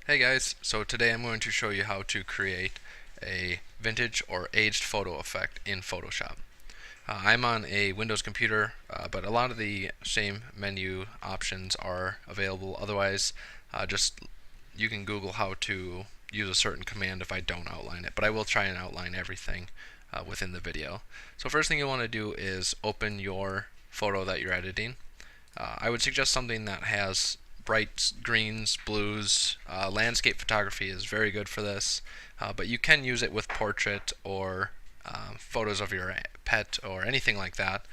Hey guys, so today I'm going to show you how to create a vintage or aged photo effect in Photoshop. I'm on a Windows computer, but a lot of the same menu options are available. Otherwise, just you can Google how to use a certain command if I don't outline it, but I will try and outline everything within the video. So first thing you want to do is open your photo that you're editing. I would suggest something that has bright greens, blues. Landscape photography is very good for this, but you can use it with portrait or photos of your pet or anything like that.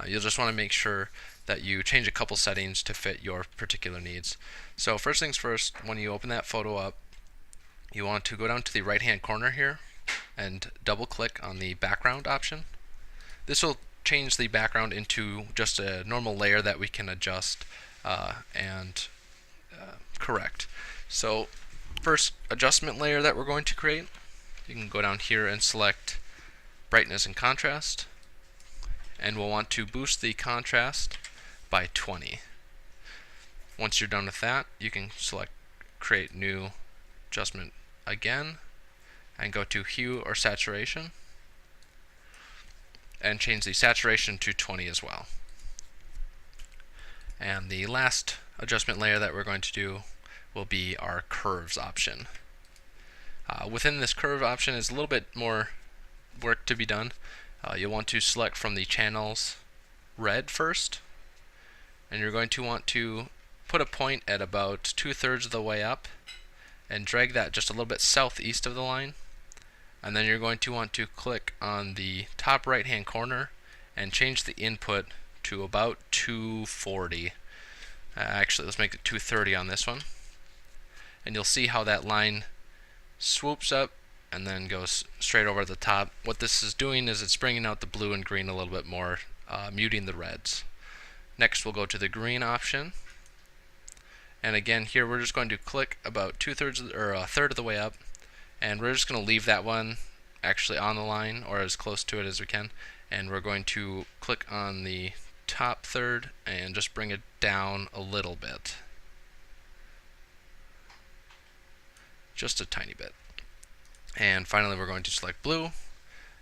You'll just want to make sure that you change a couple settings to fit your particular needs. So first things first, when you open that photo up, you want to go down to the right hand corner here and double click on the background option. This will change the background into just a normal layer that we can adjust and correct. So first adjustment layer that we're going to create, you can go down here and select brightness and contrast, and we'll want to boost the contrast by 20. Once you're done with that, you can select create new adjustment again and go to hue or saturation and change the saturation to 20 as well. And the last adjustment layer that we're going to do will be our curves option. Within this curve option is a little bit more work to be done. You'll want to select from the channels red first, and you're going to want to put a point at about 2/3 of the way up and drag that just a little bit southeast of the line, and then you're going to want to click on the top right hand corner and change the input to about 240. Actually, let's make it 230 on this one, and you'll see how that line swoops up and then goes straight over the top. What this is doing is it's bringing out the blue and green a little bit more, muting the reds. Next we'll go to the green option, and again here we're just going to click about 2/3 or a third of the way up, and we're just going to leave that one actually on the line or as close to it as we can, and we're going to click on the top third and just bring it down a little bit, just a tiny bit. And finally we're going to select blue,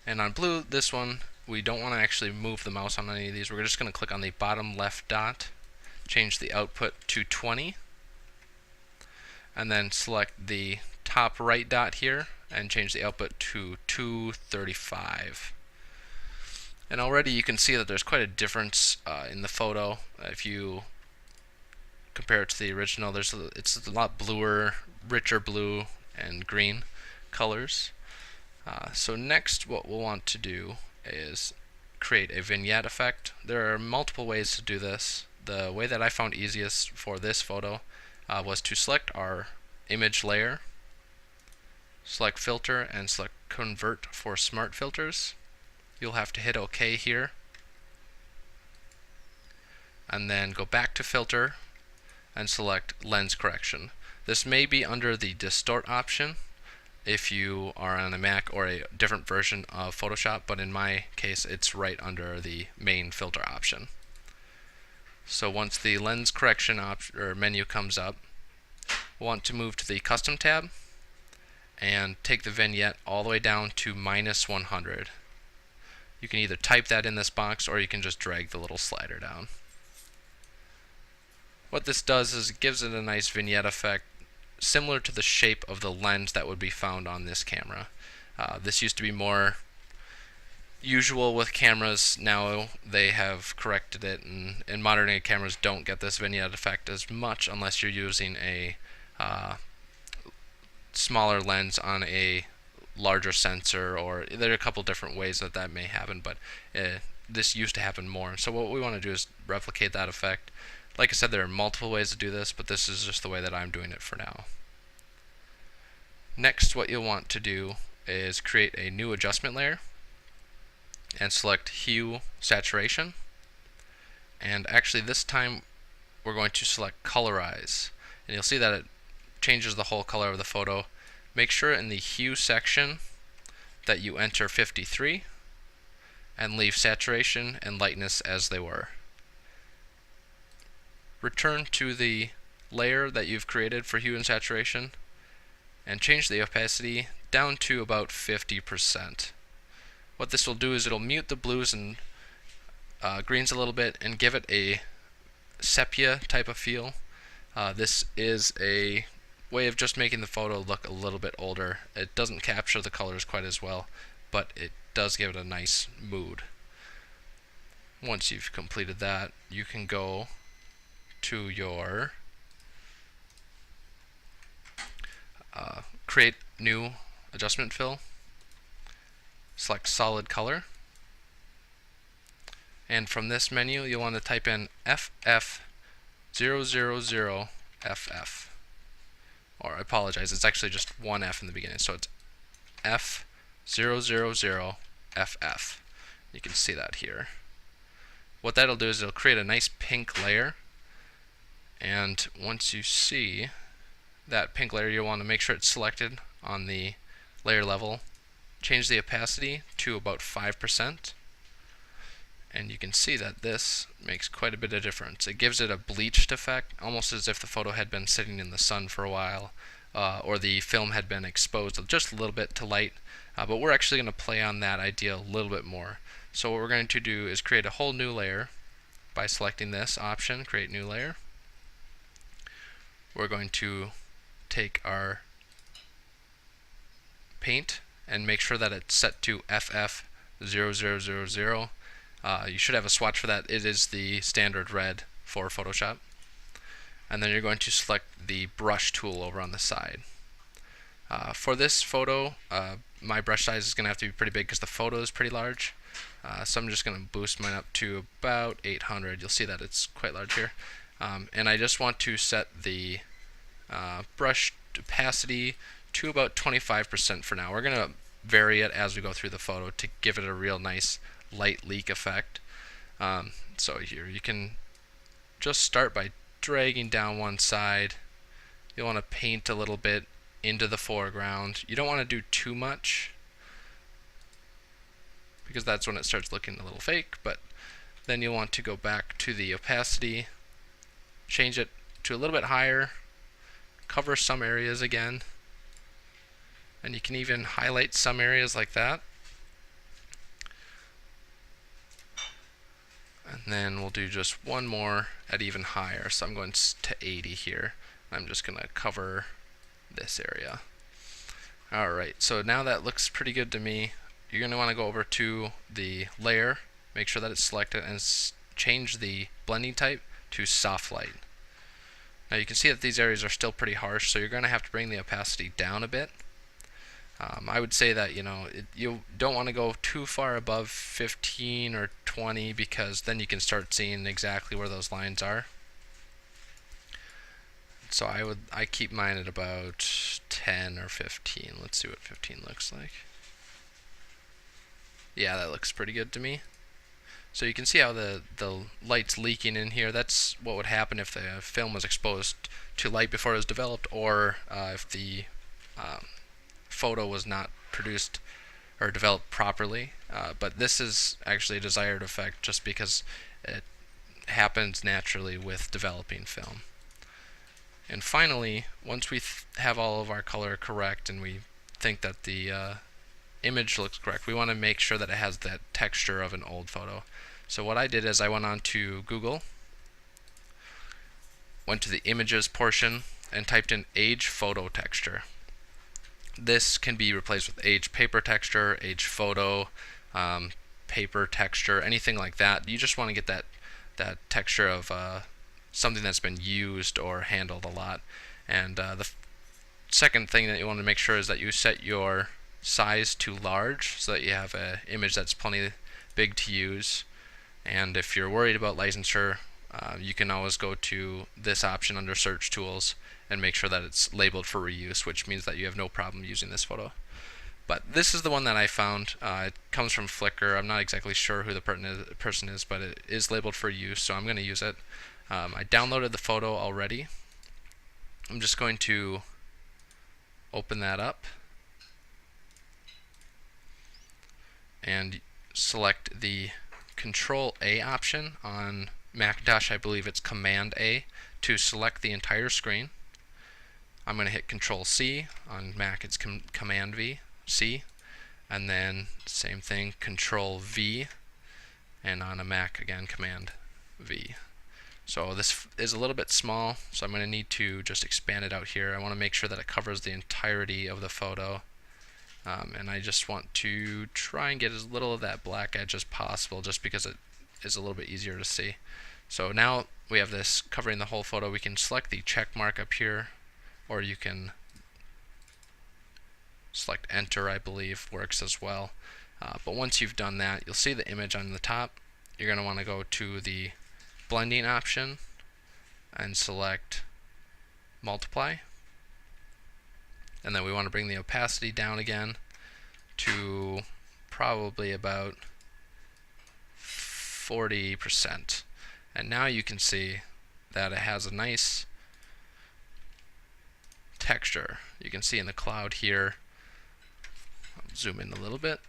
and on blue, this one we don't want to actually move the mouse on any of these. We're just going to click on the bottom left dot, change the output to 20, and then select the top right dot here and change the output to 235. And already you can see that there's quite a difference in the photo. If you compare it to the original, it's a lot bluer, richer blue and green colors. So next what we'll want to do is create a vignette effect. There are multiple ways to do this. The way that I found easiest for this photo was to select our image layer, select filter, and select convert for smart filters. You'll have to hit OK here, and then go back to filter and select lens correction. This may be under the distort option if you are on a Mac or a different version of Photoshop, but in my case it's right under the main filter option. So once the lens correction menu comes up, we'll want to move to the custom tab and take the vignette all the way down to -100. You can either type that in this box or you can just drag the little slider down. What this does is it gives it a nice vignette effect similar to the shape of the lens that would be found on this camera. This used to be more usual with cameras. Now they have corrected it, and modern day cameras don't get this vignette effect as much unless you're using a smaller lens on a larger sensor, or there are a couple different ways that may happen, but this used to happen more. So what we want to do is replicate that effect. Like I said, there are multiple ways to do this, but this is just the way that I'm doing it for now. Next, what you'll want to do is create a new adjustment layer and select hue saturation, and actually this time we're going to select colorize, and you'll see that it changes the whole color of the photo. Make sure in the hue section that you enter 53 and leave saturation and lightness as they were. Return to the layer that you've created for hue and saturation and change the opacity down to about 50%. What this will do is it'll mute the blues and greens a little bit and give it a sepia type of feel. This is a way of just making the photo look a little bit older. It doesn't capture the colors quite as well, but it does give it a nice mood. Once you've completed that, you can go to your create new adjustment fill, select solid color, and from this menu you'll want to type in FF000FF. Or I apologize, it's actually just one F in the beginning, so it's F000FF. You can see that here. What that'll do is it'll create a nice pink layer, and once you see that pink layer, you'll want to make sure it's selected on the layer level. Change the opacity to about 5%, and you can see that this makes quite a bit of difference. It gives it a bleached effect, almost as if the photo had been sitting in the sun for a while, or the film had been exposed just a little bit to light, but we're actually going to play on that idea a little bit more. So what we're going to do is create a whole new layer by selecting this option, create new layer. We're going to take our paint and make sure that it's set to FF0000. You should have a swatch for that. It is the standard red for Photoshop. And then you're going to select the brush tool over on the side. For this photo, my brush size is going to have to be pretty big because the photo is pretty large. So I'm just going to boost mine up to about 800. You'll see that it's quite large here. And I just want to set the brush opacity to about 25% for now. We're going to vary it as we go through the photo to give it a real nice light leak effect. So here you can just start by dragging down one side. You'll want to paint a little bit into the foreground. You don't want to do too much because that's when it starts looking a little fake, but then you'll want to go back to the opacity, change it to a little bit higher, cover some areas again, and you can even highlight some areas like that. And then we'll do just one more at even higher, so I'm going to 80 here. I'm just going to cover this area. Alright, so now that looks pretty good to me. You're going to want to go over to the layer, make sure that it's selected, and change the blending type to soft light. Now you can see that these areas are still pretty harsh, so you're going to have to bring the opacity down a bit. I would say that you don't want to go too far above 15 or 20 because then you can start seeing exactly where those lines are. So I keep mine at about 10 or 15. Let's see what 15 looks like. Yeah, that looks pretty good to me. So you can see how the light's leaking in here. That's what would happen if the film was exposed to light before it was developed, or if the photo was not produced or developed properly. But this is actually a desired effect just because it happens naturally with developing film. And finally, once we have all of our color correct and we think that the image looks correct, we want to make sure that it has that texture of an old photo. So what I did is I went on to Google, went to the images portion, and typed in age photo texture. This can be replaced with age paper texture, age photo, paper texture, anything like that. You just want to get that texture of something that's been used or handled a lot. And the second thing that you want to make sure is that you set your size to large so that you have an image that's plenty big to use. And if you're worried about licensure, you can always go to this option under search tools and make sure that it's labeled for reuse, which means that you have no problem using this photo. But this is the one that I found. It comes from Flickr. I'm not exactly sure who the person is, but it is labeled for use, so I'm going to use it. I downloaded the photo already. I'm just going to open that up and select the Control A option. On Macintosh, I believe it's Command A to select the entire screen. I'm going to hit Control C. On Mac it's Command V, C, and then same thing, Control V, and on a Mac again Command V. So this is a little bit small, so I'm going to need to just expand it out here. I want to make sure that it covers the entirety of the photo, and I just want to try and get as little of that black edge as possible, just because it is a little bit easier to see. So now we have this covering the whole photo. We can select the check mark up here, or you can select Enter, I believe works as well. But once you've done that, you'll see the image on the top. You're going to want to go to the blending option and select multiply, and then we want to bring the opacity down again to probably about 40%. And now you can see that it has a nice texture. You can see in the cloud here, I'll zoom in a little bit,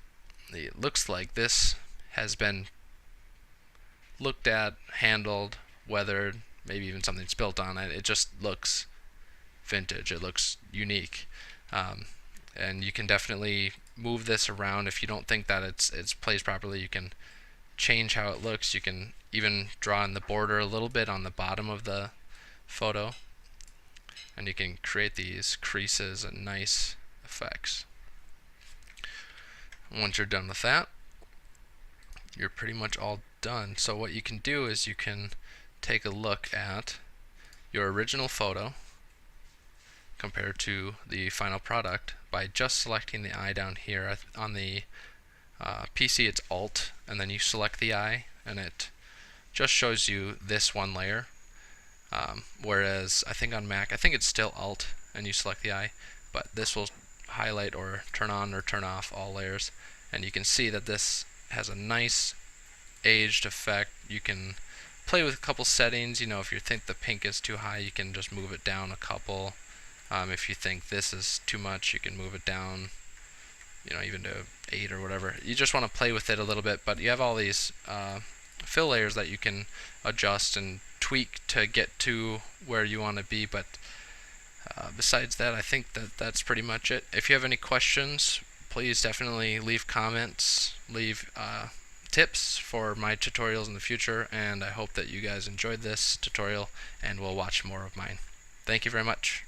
it looks like this has been looked at, handled, weathered, maybe even something spilt on it. It just looks vintage, it looks unique. And you can definitely move this around. If you don't think that it's placed properly, you can change how it looks. You can even draw in the border a little bit on the bottom of the photo, and you can create these creases and nice effects. Once you're done with that, you're pretty much all done. So what you can do is you can take a look at your original photo compared to the final product by just selecting the eye down here. On the PC it's Alt, and then you select the eye, and it just shows you this one layer. Whereas I think on Mac, I think it's still Alt and you select the eye, but this will highlight or turn on or turn off all layers. And you can see that this has a nice aged effect. You can play with a couple settings. You know, if you think the pink is too high, you can just move it down a couple. If you think this is too much, you can move it down, you know, even to 8 or whatever. You just want to play with it a little bit, but you have all these fill layers that you can adjust and tweak to get to where you want to be. But besides that, I think that's pretty much it. If you have any questions, please definitely leave comments, leave tips for my tutorials in the future, and I hope that you guys enjoyed this tutorial and will watch more of mine. Thank you very much.